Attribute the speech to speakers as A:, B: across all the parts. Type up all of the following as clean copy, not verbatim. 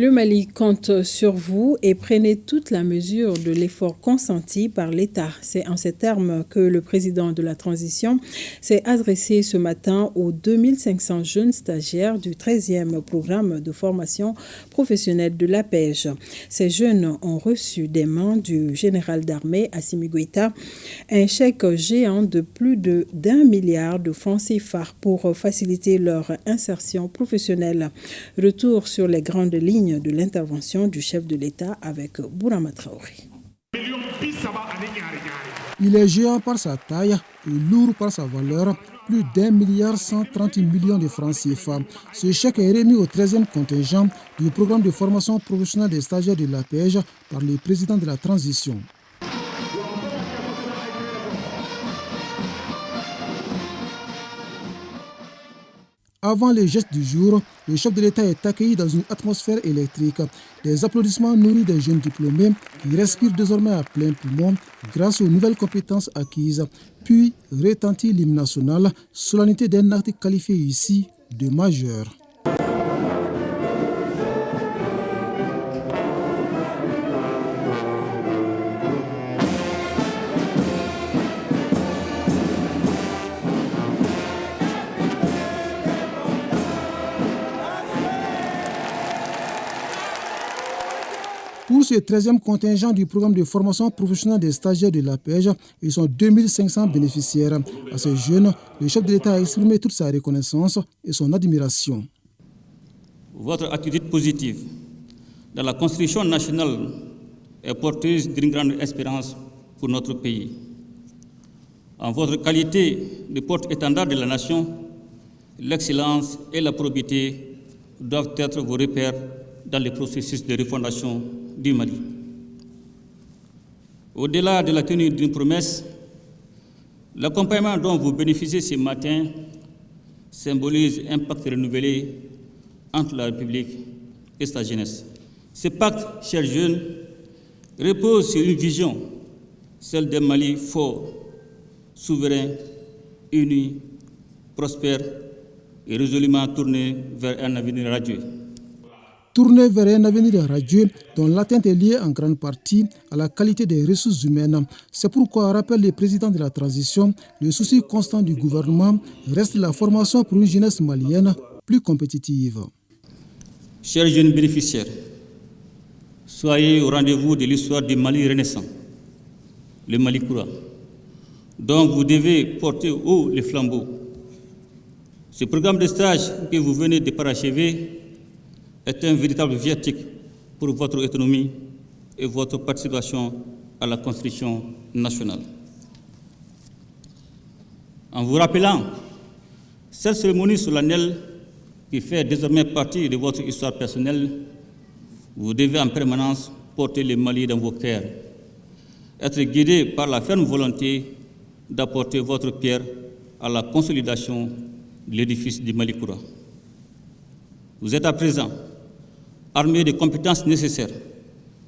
A: Le Mali compte sur vous et prenez toute la mesure de l'effort consenti par l'État. C'est en ces termes que le président de la transition s'est adressé ce matin aux 2500 jeunes stagiaires du 13e programme de formation professionnelle de l'APEJ. Ces jeunes ont reçu des mains du général d'armée Assimi Goïta un chèque géant de plus d'1 milliard de francs CFA pour faciliter leur insertion professionnelle. Retour sur les grandes lignes de l'intervention du chef de l'État avec Bourama Traoré.
B: Il est géant par sa taille et lourd par sa valeur, plus d'1 milliard 130 millions de francs CFA. Ce chèque est remis au 13e contingent du programme de formation professionnelle des stagiaires de l'APEJ par le président de la transition. Avant les gestes du jour, le chef de l'État est accueilli dans une atmosphère électrique. Des applaudissements nourris des jeunes diplômés qui respirent désormais à plein poumon grâce aux nouvelles compétences acquises. Puis retentit l'hymne national, solennité d'un acte qualifié ici de majeur. Pour ce 13e contingent du programme de formation professionnelle des stagiaires de l'APEJ, ils sont 2500 bénéficiaires. À ces jeunes, le chef de l'État a exprimé toute sa reconnaissance et son admiration.
C: Votre attitude positive dans la construction nationale est porteuse d'une grande espérance pour notre pays. En votre qualité de porte-étendard de la nation, l'excellence et la probité doivent être vos repères dans le processus de refondation du Mali. Au-delà de la tenue d'une promesse, l'accompagnement dont vous bénéficiez ce matin symbolise un pacte renouvelé entre la République et sa jeunesse. Ce pacte, chers jeunes, repose sur une vision, celle d'un Mali fort, souverain, uni, prospère et résolument tourné vers un avenir radieux.
B: Tourné vers un avenir radieux dont l'atteinte est liée en grande partie à la qualité des ressources humaines. C'est pourquoi, rappelle le président de la transition, le souci constant du gouvernement reste la formation pour une jeunesse malienne plus compétitive.
C: Chers jeunes bénéficiaires, soyez au rendez-vous de l'histoire du Mali renaissant, le Mali Koura, dont vous devez porter haut les flambeaux. Ce programme de stage que vous venez de parachever est un véritable viatique pour votre autonomie et votre participation à la construction nationale. En vous rappelant cette cérémonie solennelle qui fait désormais partie de votre histoire personnelle, vous devez en permanence porter le Mali dans vos cœurs, être guidé par la ferme volonté d'apporter votre pierre à la consolidation de l'édifice du Mali Koura. Vous êtes à présent armés des compétences nécessaires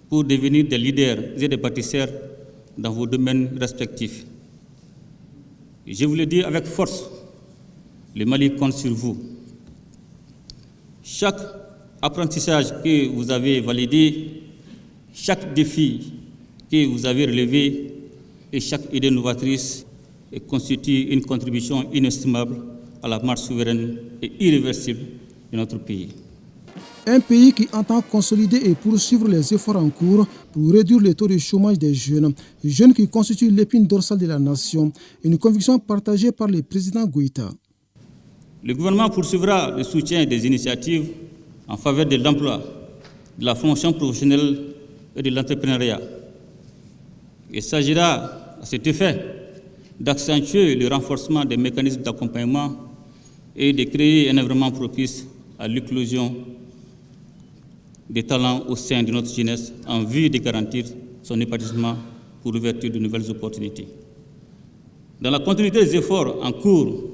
C: pour devenir des leaders et des bâtisseurs dans vos domaines respectifs. Et je vous le dis avec force, le Mali compte sur vous. Chaque apprentissage que vous avez validé, chaque défi que vous avez relevé et chaque idée novatrice constitue une contribution inestimable à la marche souveraine et irréversible de notre pays.
B: Un pays qui entend consolider et poursuivre les efforts en cours pour réduire le taux de chômage des jeunes qui constituent l'épine dorsale de la nation, une conviction partagée par le président Goïta.
C: Le gouvernement poursuivra le soutien des initiatives en faveur de l'emploi, de la formation professionnelle et de l'entrepreneuriat. Il s'agira à cet effet d'accentuer le renforcement des mécanismes d'accompagnement et de créer un environnement propice à l'éclosion des talents au sein de notre jeunesse en vue de garantir son épanouissement pour l'ouverture de nouvelles opportunités. Dans la continuité des efforts en cours,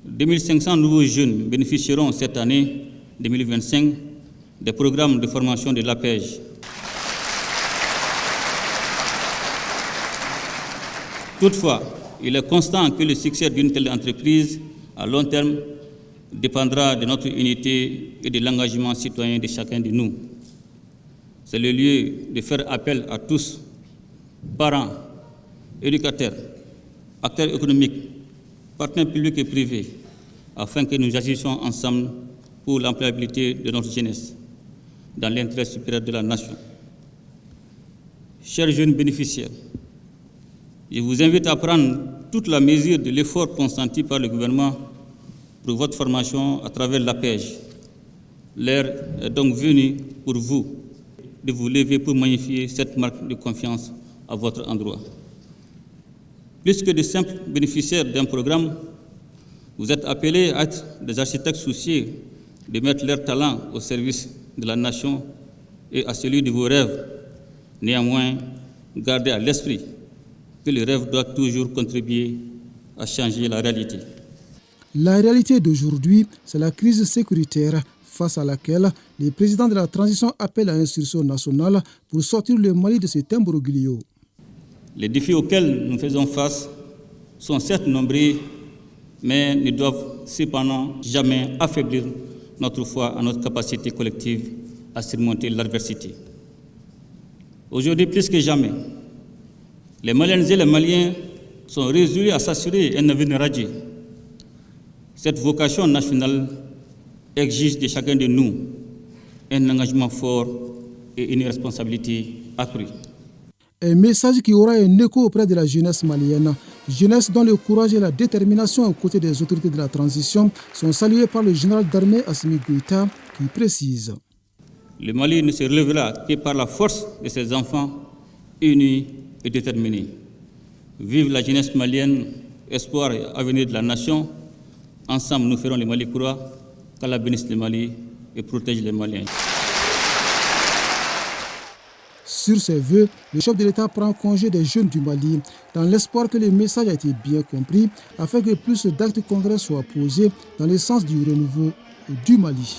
C: 2500 nouveaux jeunes bénéficieront cette année 2025 des programmes de formation de l'APEJ. Toutefois, il est constant que le succès d'une telle entreprise à long terme dépendra de notre unité et de l'engagement citoyen de chacun de nous. c'est le lieu de faire appel à tous, parents, éducateurs, acteurs économiques, partenaires publics et privés, afin que nous agissions ensemble pour l'employabilité de notre jeunesse, dans l'intérêt supérieur de la nation. Chers jeunes bénéficiaires, je vous invite à prendre toute la mesure de l'effort consenti par le gouvernement pour votre formation à travers l'APEJ. L'heure est donc venue pour vous de vous lever pour magnifier cette marque de confiance à votre endroit. Plus que de simples bénéficiaires d'un programme, vous êtes appelés à être des architectes soucieux de mettre leur talent au service de la nation et à celui de vos rêves. Néanmoins, gardez à l'esprit que le rêve doit toujours contribuer à changer la réalité.
B: La réalité d'aujourd'hui, c'est la crise sécuritaire face à laquelle les présidents de la transition appellent à un sursaut national pour sortir le Mali de cet imbroglio.
C: Les défis auxquels nous faisons face sont certes nombreux, mais ne doivent cependant jamais affaiblir notre foi en notre capacité collective à surmonter l'adversité. Aujourd'hui, plus que jamais, les Maliennes et les Maliens sont résolus à s'assurer un avenir radieux. Cette vocation nationale exige de chacun de nous un engagement fort et une responsabilité accrue.
B: Un message qui aura un écho auprès de la jeunesse malienne. Jeunesse dont le courage et la détermination aux côtés des autorités de la transition sont salués par le général d'armée Assimi Goïta qui précise.
C: Le Mali ne se relèvera que par la force de ses enfants unis et déterminés. Vive la jeunesse malienne, espoir et avenir de la nation. Ensemble, nous ferons le Mali croire, qu'Allah bénisse le Mali et protège les Maliens.
B: Sur ces vœux, le chef de l'État prend congé des jeunes du Mali, dans l'espoir que le message a été bien compris, afin que plus d'actes concrets soient posés dans le sens du renouveau du Mali.